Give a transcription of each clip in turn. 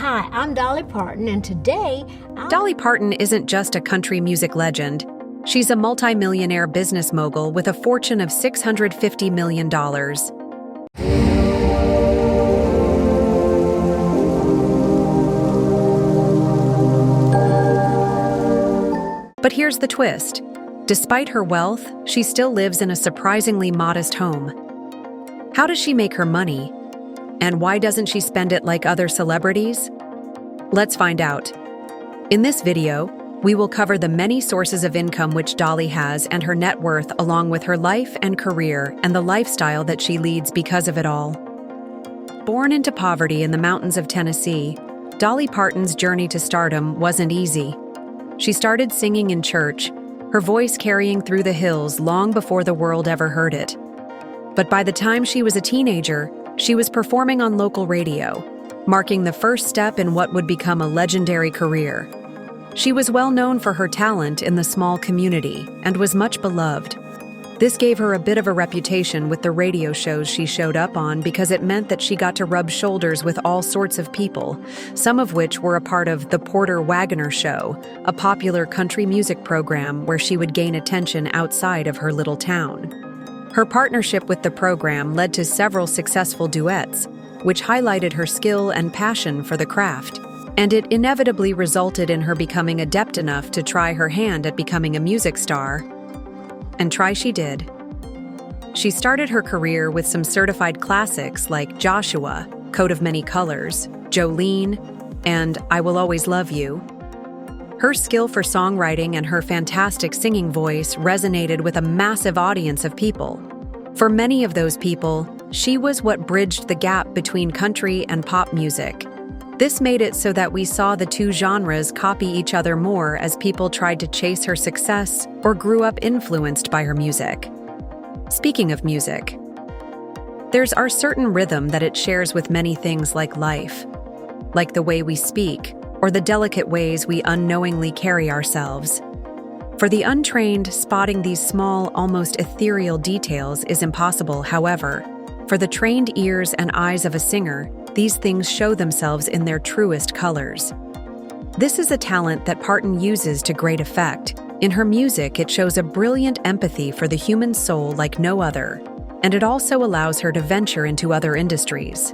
Hi, I'm Dolly Parton, and today Dolly Parton isn't just a country music legend. She's a multi-millionaire business mogul with a fortune of $650 million. But here's the twist. Despite her wealth, she still lives in a surprisingly modest home. How does she make her money? And why doesn't she spend it like other celebrities? Let's find out. In this video, we will cover the many sources of income which Dolly has and her net worth, along with her life and career and the lifestyle that she leads because of it all. Born into poverty in the mountains of Tennessee, Dolly Parton's journey to stardom wasn't easy. She started singing in church, her voice carrying through the hills long before the world ever heard it. But by the time she was a teenager, she was performing on local radio, marking the first step in what would become a legendary career. She was well known for her talent in the small community and was much beloved. This gave her a bit of a reputation with the radio shows she showed up on because it meant that she got to rub shoulders with all sorts of people, some of which were a part of The Porter Wagoner Show, a popular country music program where she would gain attention outside of her little town. Her partnership with the program led to several successful duets, which highlighted her skill and passion for the craft, and it inevitably resulted in her becoming adept enough to try her hand at becoming a music star. And try she did. She started her career with some certified classics like Joshua, Coat of Many Colors, Jolene, and I Will Always Love You. Her skill for songwriting and her fantastic singing voice resonated with a massive audience of people. For many of those people, she was what bridged the gap between country and pop music. This made it so that we saw the two genres copy each other more as people tried to chase her success or grew up influenced by her music. Speaking of music, there's our certain rhythm that it shares with many things like life, like the way we speak, or the delicate ways we unknowingly carry ourselves. For the untrained, spotting these small, almost ethereal details is impossible. However, for the trained ears and eyes of a singer, these things show themselves in their truest colors. This is a talent that Parton uses to great effect. In her music, it shows a brilliant empathy for the human soul like no other, and it also allows her to venture into other industries.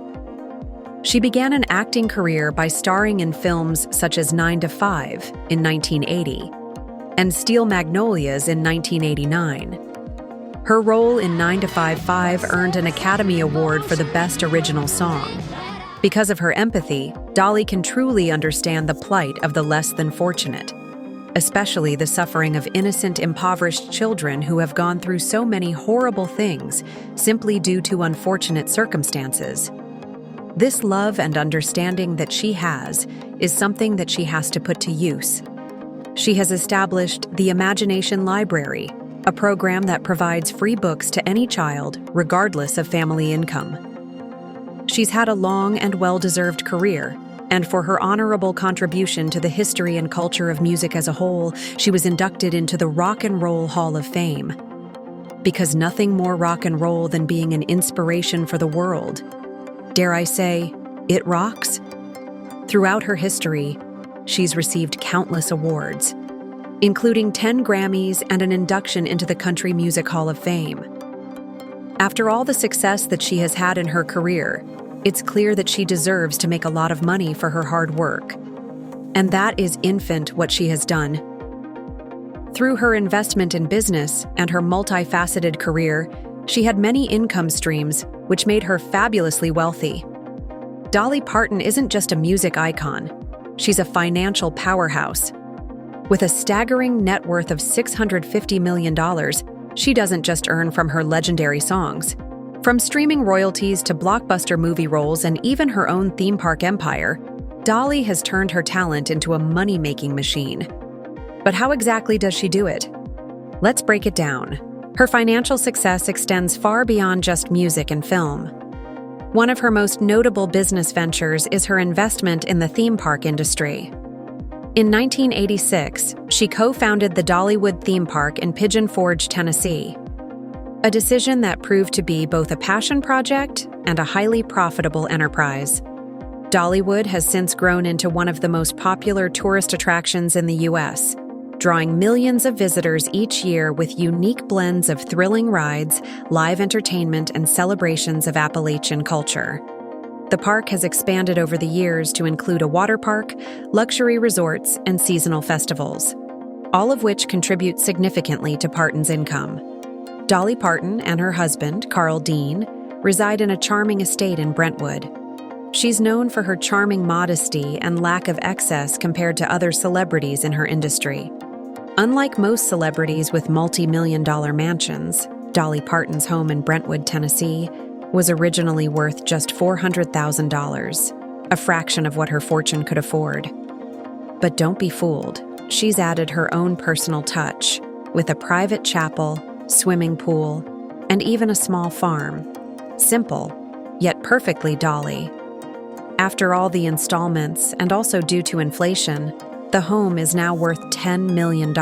She began an acting career by starring in films such as 9 to 5 in 1980 and Steel Magnolias in 1989. Her role in 9 to 5 earned an Academy Award for the Best Original Song. Because of her empathy, Dolly can truly understand the plight of the less than fortunate, especially the suffering of innocent, impoverished children who have gone through so many horrible things simply due to unfortunate circumstances. This love and understanding that she has is something that she has to put to use. She has established the Imagination Library, a program that provides free books to any child, regardless of family income. She's had a long and well-deserved career, and for her honorable contribution to the history and culture of music as a whole, she was inducted into the Rock and Roll Hall of Fame. Because nothing more rock and roll than being an inspiration for the world. Dare I say, it rocks? Throughout her history, she's received countless awards, including 10 Grammys and an induction into the Country Music Hall of Fame. After all the success that she has had in her career, it's clear that she deserves to make a lot of money for her hard work. And that is infinite what she has done. Through her investment in business and her multifaceted career, she had many income streams, which made her fabulously wealthy. Dolly Parton isn't just a music icon, she's a financial powerhouse. With a staggering net worth of $650 million, she doesn't just earn from her legendary songs. From streaming royalties to blockbuster movie roles and even her own theme park empire, Dolly has turned her talent into a money-making machine. But how exactly does she do it? Let's break it down. Her financial success extends far beyond just music and film. One of her most notable business ventures is her investment in the theme park industry. In 1986, she co-founded the Dollywood theme park in Pigeon Forge, Tennessee. A decision that proved to be both a passion project and a highly profitable enterprise. Dollywood has since grown into one of the most popular tourist attractions in the U.S., drawing millions of visitors each year with unique blends of thrilling rides, live entertainment, and celebrations of Appalachian culture. The park has expanded over the years to include a water park, luxury resorts, and seasonal festivals, all of which contribute significantly to Parton's income. Dolly Parton and her husband, Carl Dean, reside in a charming estate in Brentwood. She's known for her charming modesty and lack of excess compared to other celebrities in her industry. Unlike most celebrities with multi-million-dollar mansions, Dolly Parton's home in Brentwood, Tennessee, was originally worth just $400,000, a fraction of what her fortune could afford. But don't be fooled. She's added her own personal touch, with a private chapel, swimming pool, and even a small farm. Simple, yet perfectly Dolly. After all the installments, and also due to inflation, the home is now worth $10 million.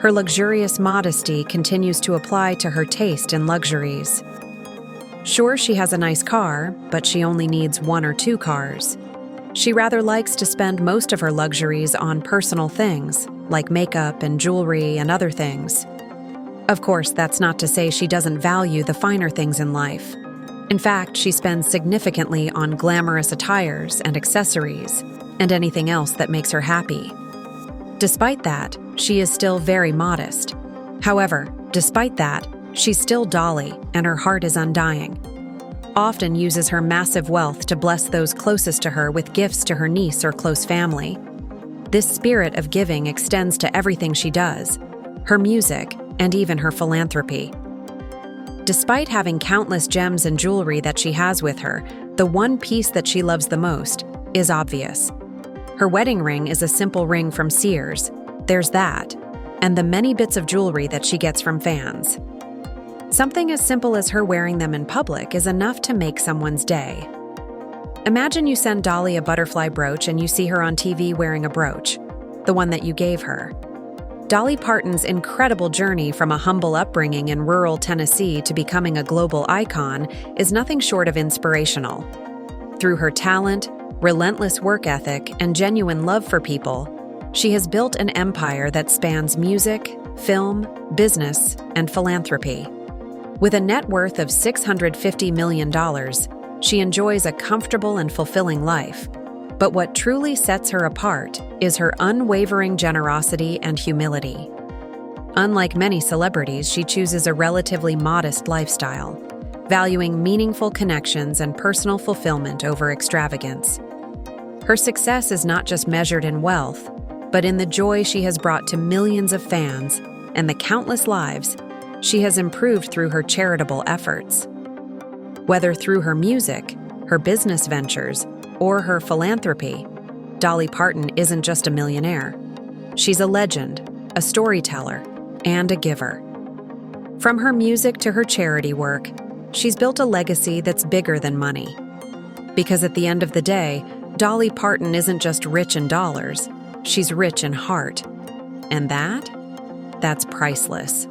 Her luxurious modesty continues to apply to her taste in luxuries. Sure, she has a nice car, but she only needs 1 or 2 cars. She rather likes to spend most of her luxuries on personal things, like makeup and jewelry and other things. Of course, that's not to say she doesn't value the finer things in life. In fact, she spends significantly on glamorous attires and accessories, and anything else that makes her happy. Despite that, she is still very modest. However, despite that, she's still Dolly, and her heart is undying. Often uses her massive wealth to bless those closest to her with gifts to her niece or close family. This spirit of giving extends to everything she does, her music, and even her philanthropy. Despite having countless gems and jewelry that she has with her, the one piece that she loves the most is obvious. Her wedding ring is a simple ring from Sears, there's that, and the many bits of jewelry that she gets from fans. Something as simple as her wearing them in public is enough to make someone's day. Imagine you send Dolly a butterfly brooch and you see her on TV wearing a brooch, the one that you gave her. Dolly Parton's incredible journey from a humble upbringing in rural Tennessee to becoming a global icon is nothing short of inspirational. Through her talent, relentless work ethic, and genuine love for people, she has built an empire that spans music, film, business, and philanthropy. With a net worth of $650 million, she enjoys a comfortable and fulfilling life. But what truly sets her apart is her unwavering generosity and humility. Unlike many celebrities, she chooses a relatively modest lifestyle, valuing meaningful connections and personal fulfillment over extravagance. Her success is not just measured in wealth, but in the joy she has brought to millions of fans and the countless lives she has improved through her charitable efforts. Whether through her music, her business ventures, or her philanthropy, Dolly Parton isn't just a millionaire. She's a legend, a storyteller, and a giver. From her music to her charity work, she's built a legacy that's bigger than money. Because at the end of the day, Dolly Parton isn't just rich in dollars, she's rich in heart. And that's priceless.